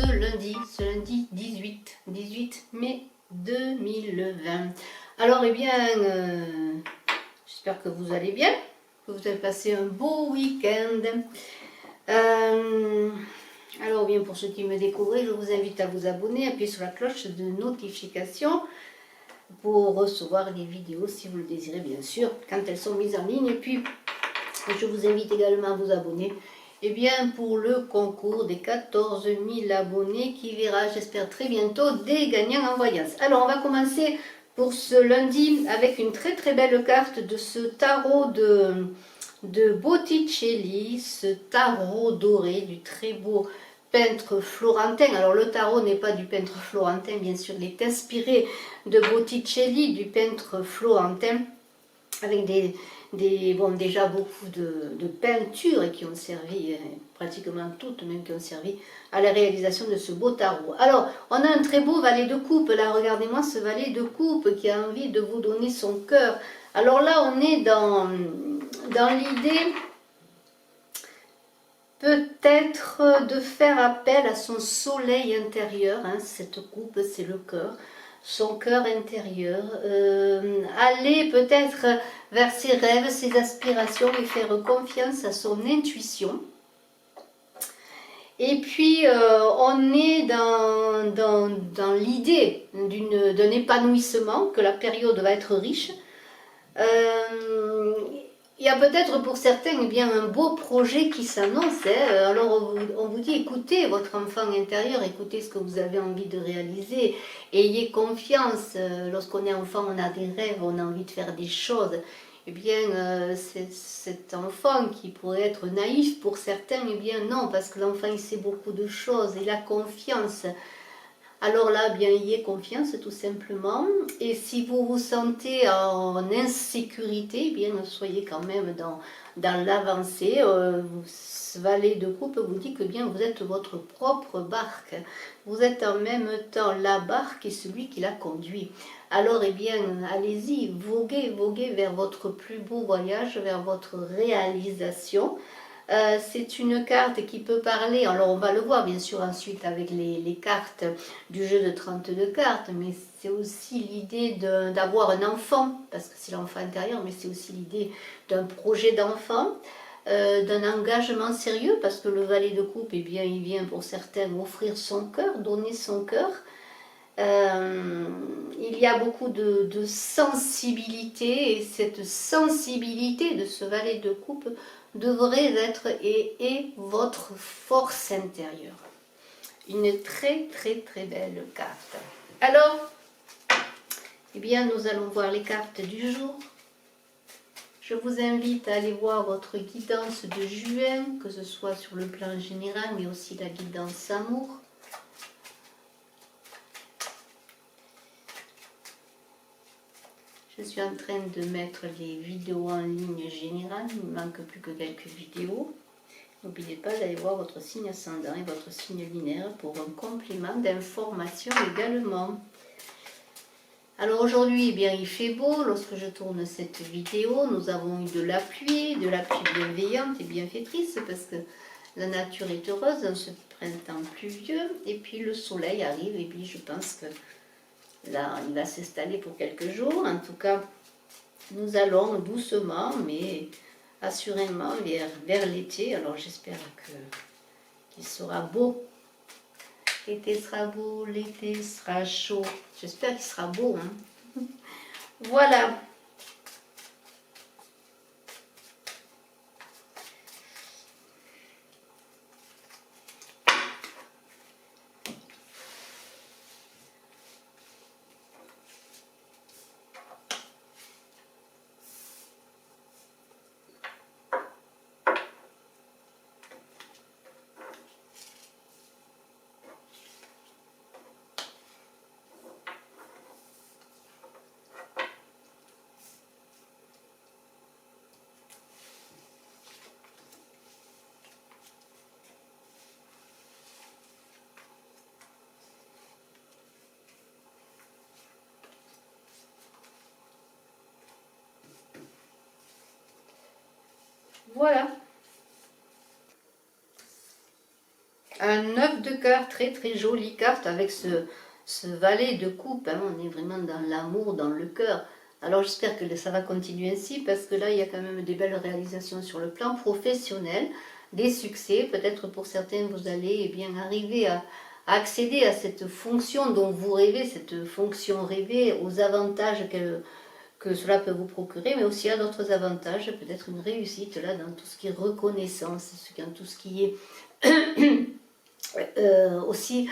ce lundi 18 mai 2020. Alors, eh bien, j'espère que vous allez bien, que vous avez passé un beau week-end. Alors, bien, pour ceux qui me découvrent, je vous invite à vous abonner, appuyer sur la cloche de notification pour recevoir les vidéos, si vous le désirez, bien sûr, quand elles sont mises en ligne. Et puis, je vous invite également à vous abonner pour le concours des 14 000 abonnés qui verra, j'espère, très bientôt des gagnants en voyance. Alors, on va commencer pour ce lundi avec une très très belle carte de ce tarot de Botticelli, ce tarot doré du très beau peintre florentin. Alors, le tarot n'est pas du peintre florentin, bien sûr, il est inspiré de Botticelli, du peintre florentin, avec déjà beaucoup de peintures qui ont servi, pratiquement toutes même, qui ont servi à la réalisation de ce beau tarot. Alors, on a un très beau valet de coupe, là, regardez-moi ce valet de coupe qui a envie de vous donner son cœur. Alors là, on est dans l'idée peut-être de faire appel à son soleil intérieur, hein, cette coupe, c'est le cœur, son cœur intérieur, aller peut-être vers ses rêves, ses aspirations et faire confiance à son intuition. Et puis, on est dans l'idée d'un épanouissement, que la période va être riche. Il y a peut-être pour certains un beau projet qui s'annonce. Alors on vous dit, écoutez votre enfant intérieur, écoutez ce que vous avez envie de réaliser, ayez confiance. Lorsqu'on est enfant, on a des rêves, on a envie de faire des choses. C'est cet enfant qui pourrait être naïf pour certains, non, parce que l'enfant il sait beaucoup de choses, il a confiance. Alors là, ayez confiance tout simplement. Et si vous vous sentez en insécurité, soyez quand même dans l'avancée. Ce valet de coupe vous dit que vous êtes votre propre barque. Vous êtes en même temps la barque et celui qui la conduit. Alors, allez-y, voguez vers votre plus beau voyage, vers votre réalisation. C'est une carte qui peut parler, alors on va le voir bien sûr ensuite avec les cartes du jeu de 32 cartes, mais c'est aussi l'idée d'avoir un enfant, parce que c'est l'enfant intérieur, mais c'est aussi l'idée d'un projet d'enfant, d'un engagement sérieux, parce que le valet de coupe, il vient pour certains offrir son cœur, donner son cœur. Il y a beaucoup de sensibilité, et cette sensibilité de ce valet de coupe devrait être et est votre force intérieure. Une très très très belle carte. Alors, nous allons voir les cartes du jour. Je vous invite à aller voir votre guidance de juin, que ce soit sur le plan général, mais aussi la guidance amour. Je suis en train de mettre les vidéos en ligne générale, il ne manque plus que quelques vidéos. N'oubliez pas d'aller voir votre signe ascendant et votre signe lunaire pour un complément d'information également. Alors aujourd'hui, il fait beau. Lorsque je tourne cette vidéo, nous avons eu de la pluie bienveillante et bienfaitrice parce que la nature est heureuse dans ce printemps pluvieux. Et puis le soleil arrive et puis je pense que là, il va s'installer pour quelques jours. En tout cas, nous allons doucement, mais assurément vers l'été. Alors j'espère qu'il sera beau. L'été sera beau, l'été sera chaud. J'espère qu'il sera beau. Hein. Voilà. Voilà. Un 9 de cœur, très très jolie carte avec ce valet de coupe, hein. On est vraiment dans l'amour, dans le cœur. Alors j'espère que ça va continuer ainsi parce que là il y a quand même des belles réalisations sur le plan professionnel, des succès. Peut-être pour certains vous allez bien arriver à accéder à cette fonction dont vous rêvez, cette fonction rêvée, aux avantages que cela peut vous procurer, mais aussi à d'autres avantages, peut-être une réussite là dans tout ce qui est reconnaissance, dans tout ce qui est aussi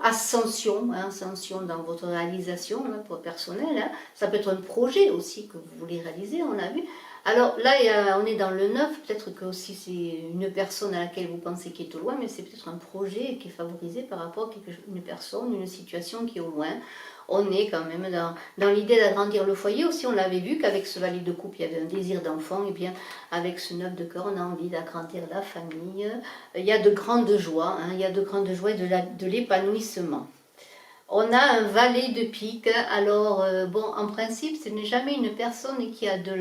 ascension, hein, ascension dans votre réalisation hein, personnelle. Hein. Ça peut être un projet aussi que vous voulez réaliser, on l'a vu. Alors là, on est dans le neuf, peut-être que aussi c'est une personne à laquelle vous pensez qui est au loin, mais c'est peut-être un projet qui est favorisé par rapport à une personne, une situation qui est au loin. On est quand même dans l'idée d'agrandir le foyer aussi. On l'avait vu qu'avec ce valet de coupe, il y avait un désir d'enfant. Et bien, avec ce 9 de cœur, on a envie d'agrandir la famille. Il y a de grandes joies, hein, il y a de grandes joies de l'épanouissement. On a un valet de pique. Alors, bon, en principe, ce n'est jamais une personne qui a de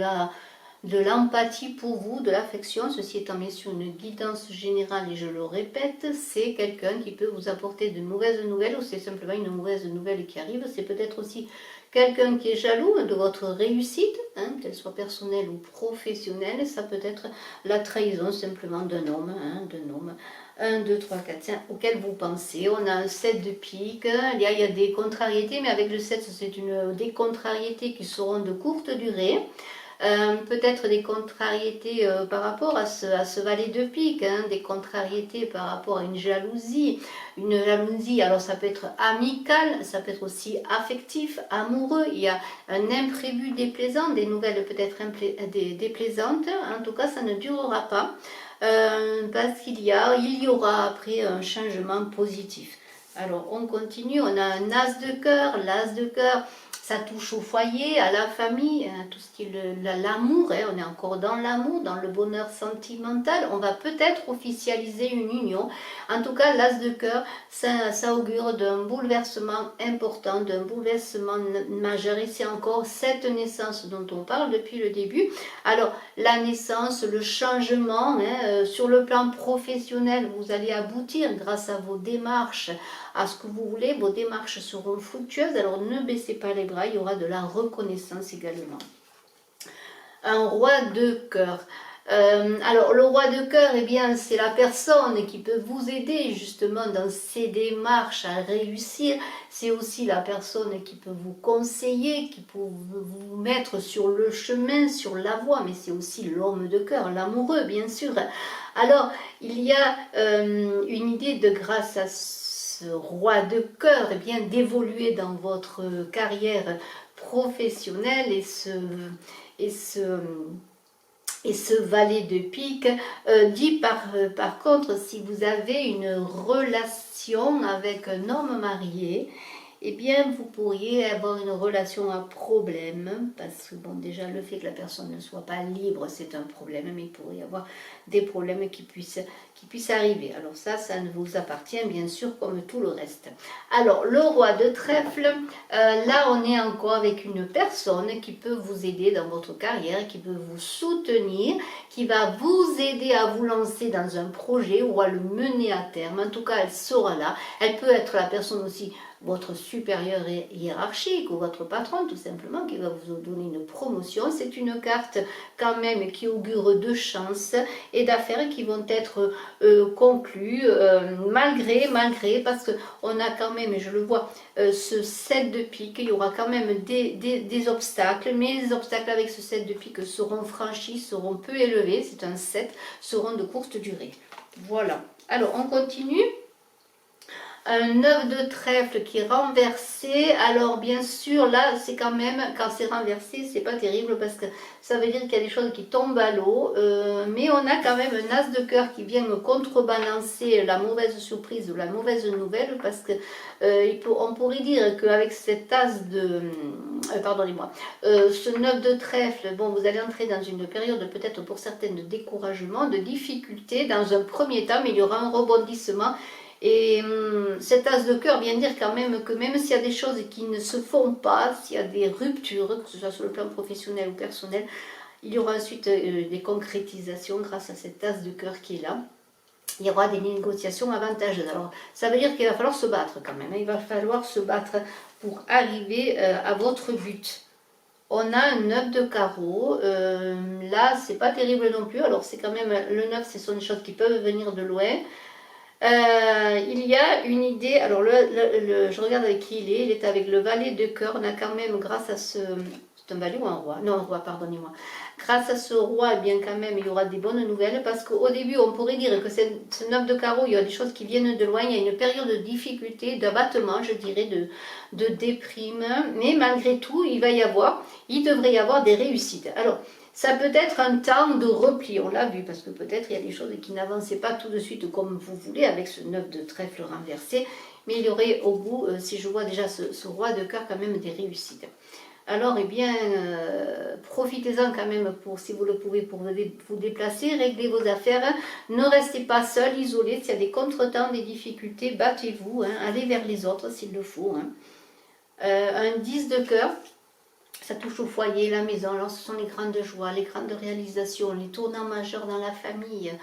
l'empathie pour vous, de l'affection. Ceci étant bien sûr une guidance générale, et je le répète, c'est quelqu'un qui peut vous apporter de mauvaises nouvelles, ou c'est simplement une mauvaise nouvelle qui arrive. C'est peut-être aussi quelqu'un qui est jaloux de votre réussite, hein, qu'elle soit personnelle ou professionnelle. Ça peut être la trahison simplement d'un homme, hein, d'un homme. 1, 2, 3, 4, 5, auquel vous pensez. On a un 7 de pique, il y a des contrariétés, mais avec le 7, c'est des contrariétés qui seront de courte durée. Peut-être des contrariétés par rapport à ce valet de pique, hein, des contrariétés par rapport à une jalousie, alors ça peut être amical, ça peut être aussi affectif, amoureux, il y a un imprévu déplaisant, des nouvelles peut-être déplaisantes, en tout cas ça ne durera pas, parce qu'il y aura après un changement positif. Alors on continue, on a un as de cœur, l'as de cœur, ça touche au foyer, à la famille, à tout ce qui est l'amour, hein, on est encore dans l'amour, dans le bonheur sentimental, on va peut-être officialiser une union. En tout cas, l'as de cœur, ça augure d'un bouleversement important, d'un bouleversement majeur, et c'est encore cette naissance dont on parle depuis le début. Alors, la naissance, le changement, hein, sur le plan professionnel, vous allez aboutir grâce à vos démarches, à ce que vous voulez, vos démarches seront fructueuses, alors ne baissez pas les bras, il y aura de la reconnaissance également. Un roi de cœur. Alors le roi de cœur, eh bien c'est la personne qui peut vous aider justement dans ces démarches à réussir. C'est aussi la personne qui peut vous conseiller, qui peut vous mettre sur le chemin, sur la voie, mais c'est aussi l'homme de cœur, l'amoureux bien sûr. Alors il y a une idée de grâce à ce roi de cœur, eh bien d'évoluer dans votre carrière professionnelle, et ce valet de pique dit par contre, si vous avez une relation avec un homme marié, eh bien vous pourriez avoir une relation à problème, parce que bon, déjà le fait que la personne ne soit pas libre, c'est un problème, mais il pourrait y avoir des problèmes qui puissent arriver. Alors ça ne vous appartient bien sûr comme tout le reste. Alors le roi de trèfle, là on est encore avec une personne qui peut vous aider dans votre carrière, qui peut vous soutenir, qui va vous aider à vous lancer dans un projet ou à le mener à terme. En tout cas, elle sera là. Elle peut être la personne aussi, votre supérieur hiérarchique ou votre patron tout simplement, qui va vous donner une promotion. C'est une carte quand même qui augure de chance et d'affaires qui vont être conclues malgré, parce qu'on a quand même, et je le vois, ce 7 de pique, il y aura quand même des obstacles, mais les obstacles avec ce 7 de pique seront franchis, seront peu élevés, c'est un 7, seront de courte durée. Voilà, alors on continue. Un 9 de trèfle qui est renversé. Alors bien sûr là c'est quand même, quand c'est renversé, c'est pas terrible parce que ça veut dire qu'il y a des choses qui tombent à l'eau, mais on a quand même un as de cœur qui vient contrebalancer la mauvaise surprise ou la mauvaise nouvelle, parce que on pourrait dire qu'avec cet as de pardonnez-moi, ce 9 de trèfle, bon, vous allez entrer dans une période peut-être pour certaines de découragement, de difficulté dans un premier temps, mais il y aura un rebondissement. Et cet as de cœur vient dire quand même que même s'il y a des choses qui ne se font pas, s'il y a des ruptures, que ce soit sur le plan professionnel ou personnel, il y aura ensuite des concrétisations grâce à cet as de cœur qui est là. il y aura des négociations avantageuses. Alors, ça veut dire qu'il va falloir se battre quand même. Il va falloir se battre pour arriver à votre but. On a un 9 de carreau. Là, c'est pas terrible non plus. Alors, c'est quand même le 9, ce sont des choses qui peuvent venir de loin. Il y a une idée. Alors, je regarde avec qui il est. Il est avec le valet de cœur. On a quand même, grâce à ce. C'est un valet ou un roi? Non, un roi, pardonnez-moi. Grâce à ce roi, eh bien quand même, il y aura des bonnes nouvelles, parce qu'au début, on pourrait dire que ce 9 de carreau, il y a des choses qui viennent de loin, il y a une période de difficulté, d'abattement, je dirais, de déprime, mais malgré tout, il devrait y avoir des réussites. Alors, ça peut être un temps de repli, on l'a vu, parce que peut-être il y a des choses qui n'avançaient pas tout de suite comme vous voulez, avec ce 9 de trèfle renversé, mais il y aurait au bout, si je vois déjà ce roi de cœur, quand même des réussites. Alors, eh bien, profitez-en quand même, si vous le pouvez, pour vous déplacer, régler vos affaires. Ne restez pas seul, isolé. S'il y a des contretemps, des difficultés, battez-vous. Allez vers les autres s'il le faut. Un 10 de cœur, ça touche au foyer, la maison. Alors, ce sont les grandes joies, les grandes réalisations, les tournants majeurs dans la famille.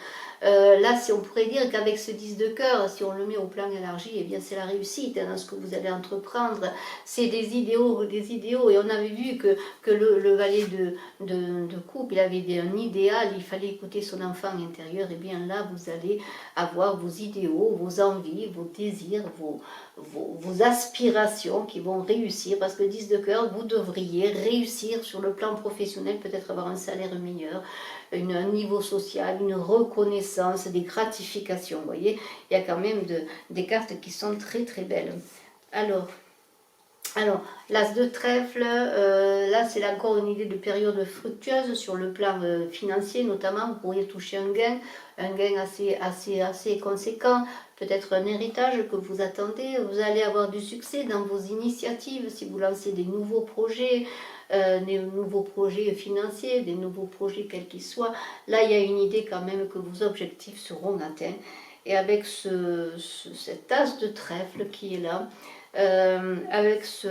Là, si on pourrait dire qu'avec ce 10 de cœur, si on le met au plan élargi, eh bien c'est la réussite dans ce que vous allez entreprendre. C'est des idéaux. Et on avait vu que le valet de coupe, il avait un idéal, il fallait écouter son enfant intérieur. Et bien là, vous allez avoir vos idéaux, vos envies, vos désirs, vos aspirations qui vont réussir. Parce que 10 de cœur, vous devriez réussir sur le plan professionnel, peut-être avoir un salaire meilleur, un niveau social, une reconnaissance, des gratifications. Vous voyez, il y a quand même des cartes qui sont très très belles. Alors l'as de trèfle, là c'est encore une idée de période fructueuse sur le plan financier notamment. Vous pourriez toucher un gain assez conséquent, peut-être un héritage que vous attendez. Vous allez avoir du succès dans vos initiatives si vous lancez des nouveaux projets financiers, des nouveaux projets quels qu'ils soient. Là, il y a une idée quand même que vos objectifs seront atteints. Et avec cet as de trèfle qui est là, avec ce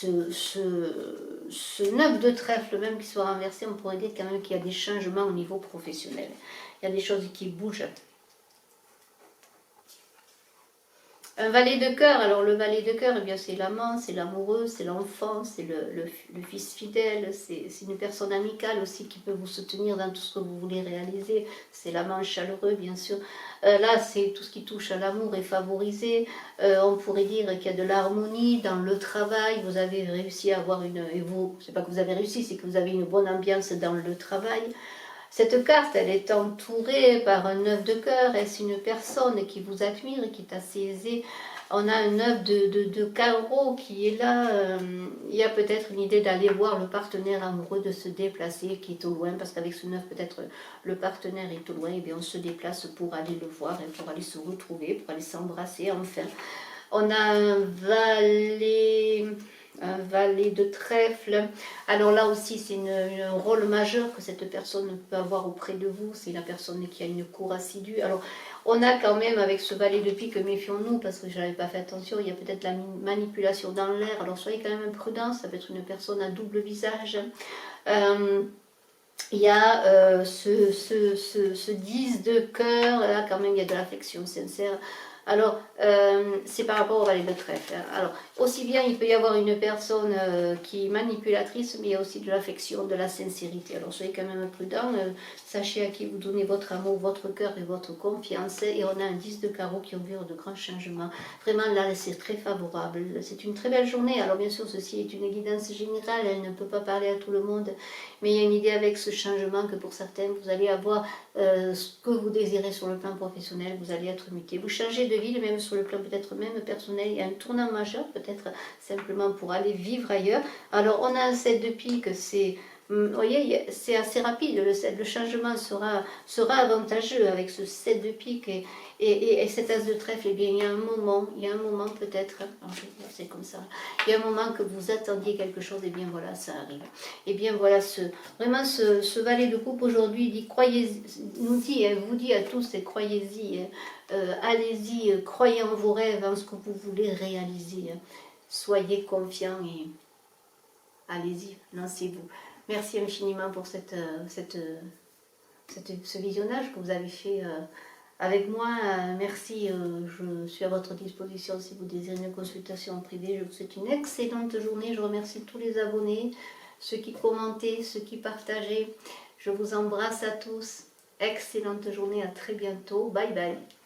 9 de trèfle même qui soit renversé, on pourrait dire quand même qu'il y a des changements au niveau professionnel. Il y a des choses qui bougent. Un valet de cœur, alors le valet de cœur, eh bien c'est l'amant, c'est l'amoureux, c'est l'enfant, c'est le fils fidèle, c'est une personne amicale aussi qui peut vous soutenir dans tout ce que vous voulez réaliser, c'est l'amant chaleureux bien sûr. Là c'est tout ce qui touche à l'amour est favorisé, on pourrait dire qu'il y a de l'harmonie dans le travail, vous avez réussi à avoir c'est pas que vous avez réussi, c'est que vous avez une bonne ambiance dans le travail. Cette carte, elle est entourée par un 9 de cœur. Est-ce une personne qui vous admire et qui est assez aisée? On a un 9 de carreau qui est là. Il y a peut-être une idée d'aller voir le partenaire amoureux, de se déplacer, qui est au loin, parce qu'avec ce 9, peut-être le partenaire est au loin, et bien on se déplace pour aller le voir, et pour aller se retrouver, pour aller s'embrasser enfin. On a un valet de trèfle. Alors là aussi, c'est un rôle majeur que cette personne peut avoir auprès de vous. C'est la personne qui a une cour assidue. Alors, on a quand même, avec ce valet de pique, méfions-nous, parce que je n'avais pas fait attention, il y a peut-être la manipulation dans l'air. Alors, soyez quand même prudents, ça peut être une personne à double visage. Il y a ce 10 de cœur, là quand même il y a de l'affection sincère. Alors, c'est par rapport au valet de trèfle. Alors, aussi bien il peut y avoir une personne qui est manipulatrice, mais il y a aussi de l'affection, de la sincérité. Alors, soyez quand même prudents, sachez à qui vous donnez votre amour, votre cœur et votre confiance. Et on a un 10 de carreau qui ouvre de grands changements. Vraiment, là, c'est très favorable. C'est une très belle journée. Alors, bien sûr, ceci est une guidance générale, elle ne peut pas parler à tout le monde. Mais il y a une idée avec ce changement que pour certains, vous allez avoir ce que vous désirez sur le plan professionnel, vous allez être muté. Vous changez de ville, même sur le plan peut-être même personnel, il y a un tournant majeur, peut-être simplement pour aller vivre ailleurs. Alors on a un 7 de pique, vous voyez, c'est assez rapide, le changement sera avantageux avec ce 7 de pique et cet as de trèfle. Eh bien, il y a un moment peut-être, c'est comme ça, il y a un moment que vous attendiez quelque chose, et bien voilà, ça arrive. Et bien voilà, vraiment ce valet de coupe aujourd'hui dit, vous dit à tous, et croyez-y, allez-y, croyez en vos rêves, en ce que vous voulez réaliser. Soyez confiants et allez-y, lancez-vous. Merci infiniment pour cette ce visionnage que vous avez fait avec moi. Merci, je suis à votre disposition si vous désirez une consultation privée. Je vous souhaite une excellente journée. Je remercie tous les abonnés, ceux qui commentaient, ceux qui partageaient. Je vous embrasse à tous. Excellente journée, à très bientôt. Bye bye.